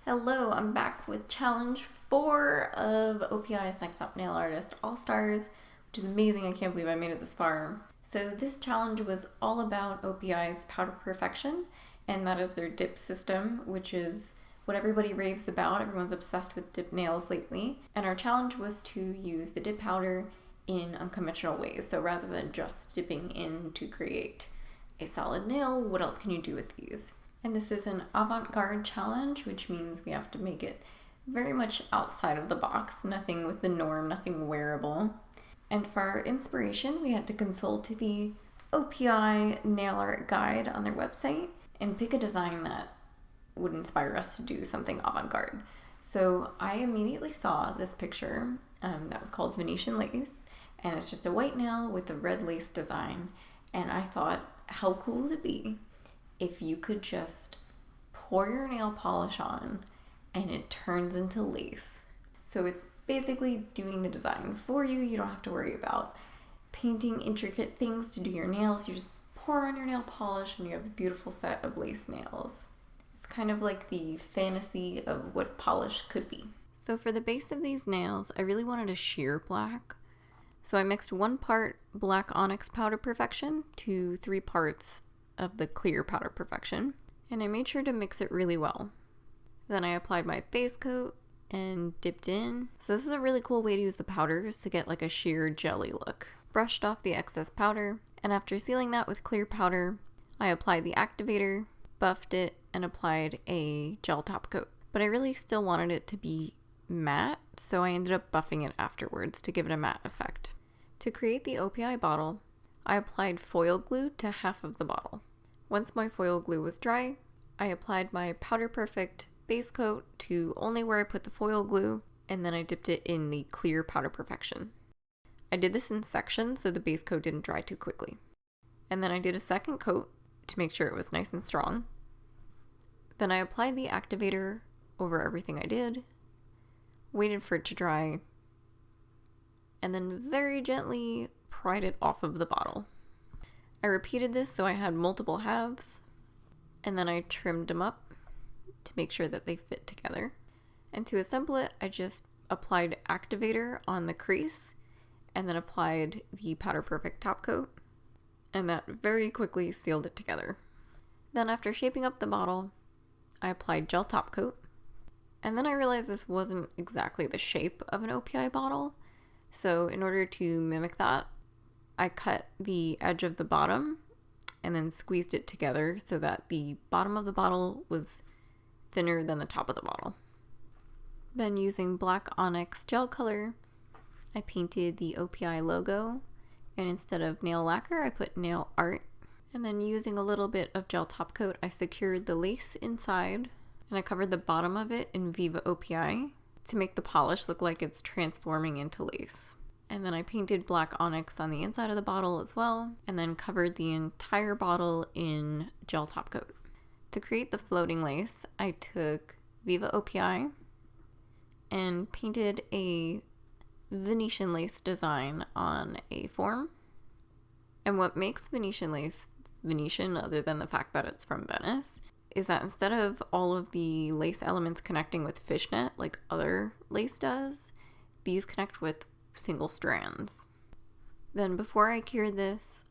Hello, I'm back with challenge 4 of OPI's Next Top Nail Artist All-Stars, which is amazing. I can't believe I made it this far. So this challenge was all about OPI's Powder Perfection, and that is their dip system, which is what everybody raves about. Everyone's obsessed with dip nails lately. And our challenge was to use the dip powder in unconventional ways. So rather than just dipping in to create a solid nail, what else can you do with these? And this is an avant-garde challenge, which means we have to make it very much outside of the box, nothing with the norm, nothing wearable. And for our inspiration, we had to consult the OPI nail art guide on their website and pick a design that would inspire us to do something avant-garde. So I immediately saw this picture that was called Venetian lace, and it's just a white nail with a red lace design. And I thought, how cool would it be if you could just pour your nail polish on and it turns into lace? So it's basically doing the design for you. You don't have to worry about painting intricate things to do your nails. You just pour on your nail polish and you have a beautiful set of lace nails. It's kind of like the fantasy of what polish could be. So for the base of these nails, I really wanted a sheer black. So I mixed 1 part black onyx powder perfection to 3 parts of the clear powder perfection, and I made sure to mix it really well. Then I applied my base coat and dipped in. So this is a really cool way to use the powders to get like a sheer jelly look. Brushed off the excess powder, and after sealing that with clear powder, I applied the activator, buffed it, and applied a gel top coat. But I really still wanted it to be matte, so I ended up buffing it afterwards to give it a matte effect. To create the OPI bottle, I applied foil glue to half of the bottle. Once my foil glue was dry, I applied my Powder Perfect base coat to only where I put the foil glue, and then I dipped it in the clear Powder Perfection. I did this in sections so the base coat didn't dry too quickly. And then I did a second coat to make sure it was nice and strong. Then I applied the activator over everything I did, waited for it to dry, and then very gently pried it off of the bottle. I repeated this so I had multiple halves, and then I trimmed them up to make sure that they fit together. And to assemble it, I just applied activator on the crease and then applied the Powder Perfect top coat, and that very quickly sealed it together. Then after shaping up the bottle, I applied gel top coat, and then I realized this wasn't exactly the shape of an OPI bottle, so in order to mimic that, I cut the edge of the bottom and then squeezed it together so that the bottom of the bottle was thinner than the top of the bottle. Then using black onyx gel color, I painted the OPI logo, and instead of nail lacquer, I put nail art. And then using a little bit of gel top coat, I secured the lace inside, and I covered the bottom of it in Viva OPI to make the polish look like it's transforming into lace. And then I painted black onyx on the inside of the bottle as well, and then covered the entire bottle in gel top coat. To create the floating lace, I took Viva OPI and painted a Venetian lace design on a form. And what makes Venetian lace Venetian, other than the fact that it's from Venice, is that instead of all of the lace elements connecting with fishnet like other lace does, these connect with single strands. Then before I cured this,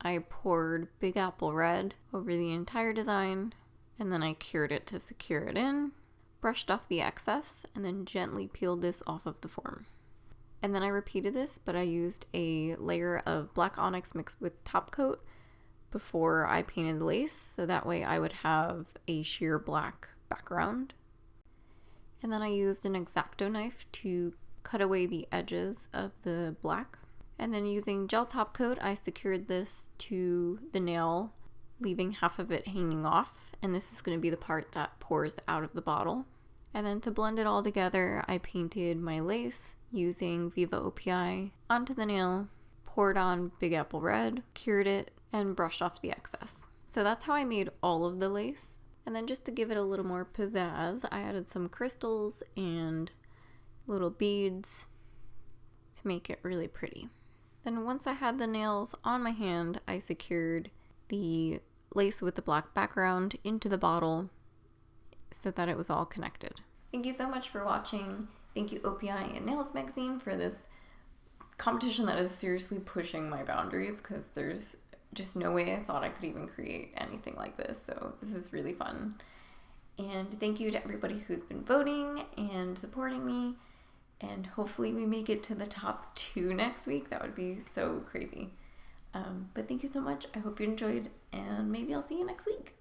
I poured Big Apple Red over the entire design, and then I cured it to secure it in, brushed off the excess, and then gently peeled this off of the form. And then I repeated this, but I used a layer of black onyx mixed with top coat before I painted the lace, so that way I would have a sheer black background. And then I used an X-Acto knife to cut away the edges of the black. And then using gel top coat, I secured this to the nail, leaving half of it hanging off. And this is going to be the part that pours out of the bottle. And then to blend it all together, I painted my lace using Viva OPI onto the nail, poured on Big Apple Red, cured it, and brushed off the excess. So that's how I made all of the lace. And then just to give it a little more pizzazz, I added some crystals and little beads to make it really pretty. Then once I had the nails on my hand, I secured the lace with the black background into the bottle so that it was all connected. Thank you so much for watching. Thank you OPI and Nails Magazine for this competition that is seriously pushing my boundaries, because there's just no way I thought I could even create anything like this. So this is really fun. And thank you to everybody who's been voting and supporting me. And hopefully we make it to the top 2 next week. That would be so crazy. But thank you so much. I hope you enjoyed, and maybe I'll see you next week.